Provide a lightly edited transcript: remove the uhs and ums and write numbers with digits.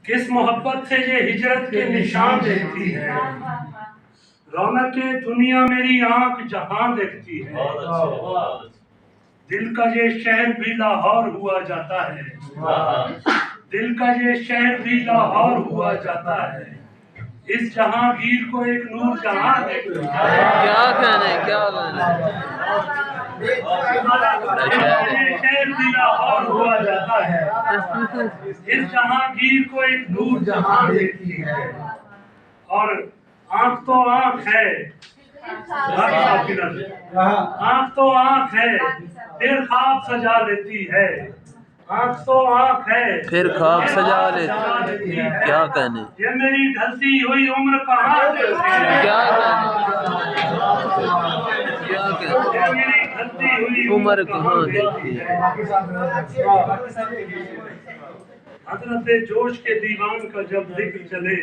किस मोहब्बत से ये हिजरत के निशान देखती है, रौनक दुनिया मेरी आंख जहां देखती है। दिल का ये शहर भी लाहौर हुआ जाता है, दिल का ये शहर भी लाहौर हुआ जाता है। इस जहांगीर को एक नूर जहां देखती है। क्या कहना है, क्या कहना है। ये शहर भी लाहौर हुआ जाता है, इस जहांगीर को एक नूर जहां देखती है। और आंख तो आंख है, आंख तो आंख है, फिर ख्वाब सजा लेती है। आंख तो आंख है, फिर ख्वाब सजा लेती है। क्या कहने, ये मेरी ढलती हुई उम्र कहाँ देखती है। क्या कहने, ये मेरी ढलती हुई उम्र कहाँ देखती है। हजरत जोश के दीवान का जब जिक्र चले